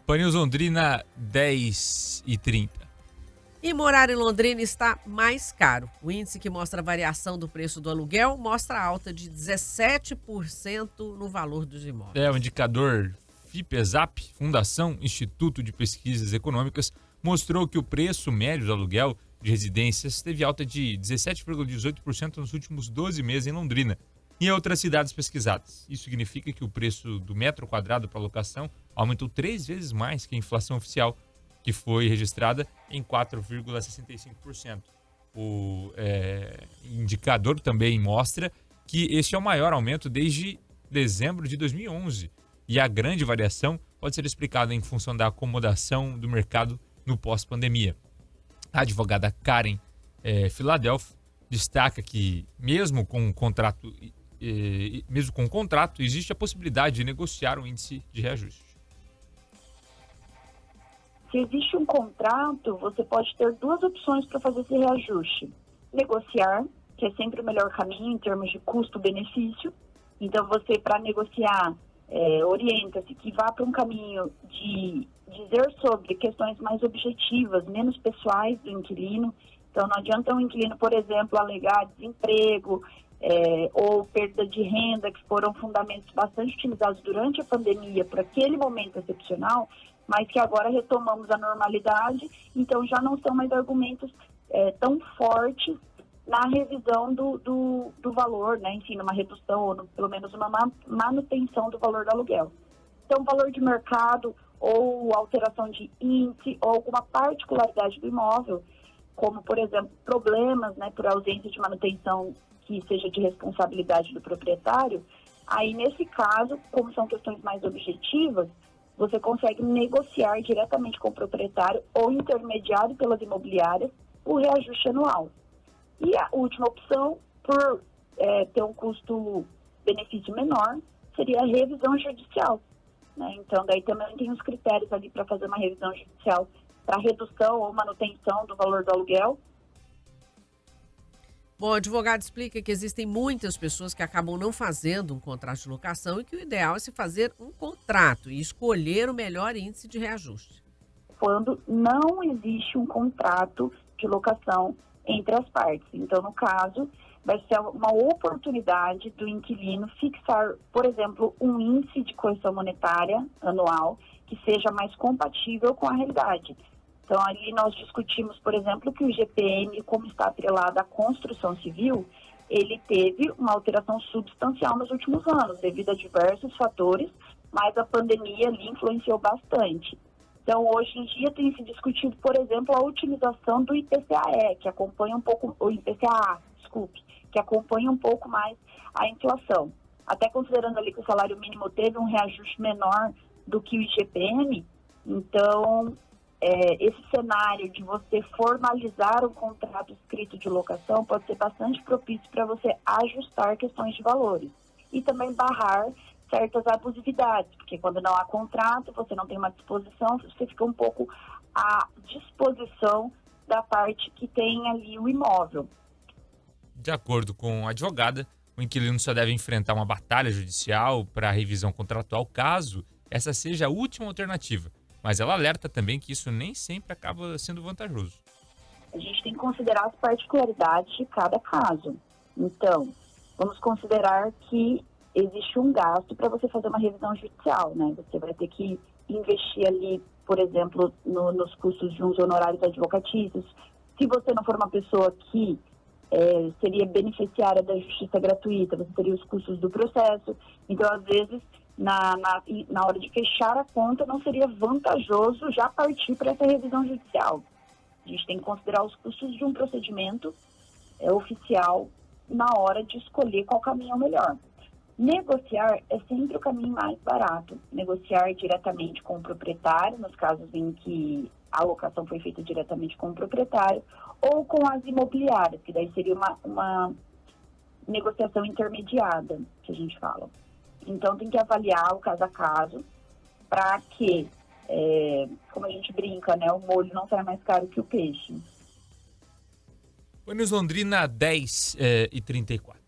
Paneus Londrina 10,30. E morar em Londrina está mais caro. O índice que mostra a variação do preço do aluguel mostra alta de 17% no valor dos imóveis. O indicador FIPESAP, Fundação Instituto de Pesquisas Econômicas, mostrou que o preço médio do aluguel de residências teve alta de 17,18% nos últimos 12 meses em Londrina e em outras cidades pesquisadas. Isso significa que o preço do metro quadrado para locação aumentou 3 vezes mais que a inflação oficial, que foi registrada em 4,65%. O indicador também mostra que este é o maior aumento desde dezembro de 2011 e a grande variação pode ser explicada em função da acomodação do mercado no pós-pandemia. A advogada Karen Philadelphia destaca que, mesmo com o contrato, existe a possibilidade de negociar um índice de reajuste. Se existe um contrato, você pode ter duas opções para fazer esse reajuste. Negociar, que é sempre o melhor caminho em termos de custo-benefício. Então, você, para negociar, orienta-se que vá para um caminho de dizer sobre questões mais objetivas, menos pessoais do inquilino. Então, não adianta um inquilino, por exemplo, alegar desemprego ou perda de renda, que foram fundamentos bastante utilizados durante a pandemia por aquele momento excepcional, mas que agora retomamos a normalidade, então já não são mais argumentos tão fortes na revisão do valor, né? Enfim, numa redução ou pelo menos uma manutenção do valor do aluguel. Então, valor de mercado ou alteração de índice ou alguma particularidade do imóvel, como, por exemplo, problemas, né, por ausência de manutenção que seja de responsabilidade do proprietário, aí, nesse caso, como são questões mais objetivas, você consegue negociar diretamente com o proprietário ou intermediado pelas imobiliárias o reajuste anual. E a última opção, por ter um custo-benefício menor, seria a revisão judicial, né? Então, daí também tem os critérios ali para fazer uma revisão judicial para redução ou manutenção do valor do aluguel. Bom, o advogado explica que existem muitas pessoas que acabam não fazendo um contrato de locação e que o ideal é se fazer um contrato e escolher o melhor índice de reajuste. Quando não existe um contrato de locação entre as partes. Então, no caso, vai ser uma oportunidade do inquilino fixar, por exemplo, um índice de correção monetária anual que seja mais compatível com a realidade. Então, ali nós discutimos, por exemplo, que o IGPM, como está atrelado à construção civil, ele teve uma alteração substancial nos últimos anos, devido a diversos fatores, mas a pandemia ali influenciou bastante. Então, hoje em dia tem se discutido, por exemplo, a utilização do IPCA, que acompanha um pouco, o IPCA, que acompanha um pouco mais a inflação. Até considerando ali que o salário mínimo teve um reajuste menor do que o IGPM, então esse cenário de você formalizar um contrato escrito de locação pode ser bastante propício para você ajustar questões de valores e também barrar certas abusividades, porque quando não há contrato, você não tem uma disposição, você fica um pouco à disposição da parte que tem ali o imóvel. De acordo com a advogada, o inquilino só deve enfrentar uma batalha judicial para a revisão contratual caso essa seja a última alternativa. Mas ela alerta também que isso nem sempre acaba sendo vantajoso. A gente tem que considerar as particularidades de cada caso. Então, vamos considerar que existe um gasto para você fazer uma revisão judicial, né? Você vai ter que investir ali, por exemplo, nos custos de uns honorários advocatícios. Se você não for uma pessoa que seria beneficiária da justiça gratuita, você teria os custos do processo. Então, às vezes, na hora de fechar a conta, não seria vantajoso já partir para essa revisão judicial. A gente tem que considerar os custos de um procedimento oficial na hora de escolher qual caminho é o melhor. Negociar é sempre o caminho mais barato. Negociar diretamente com o proprietário, nos casos em que a alocação foi feita diretamente com o proprietário, ou com as imobiliárias, que daí seria uma negociação intermediada, que a gente fala. Então, tem que avaliar o caso a caso para que, como a gente brinca, né, o molho não sai mais caro que o peixe. Paneus Londrina 10,34.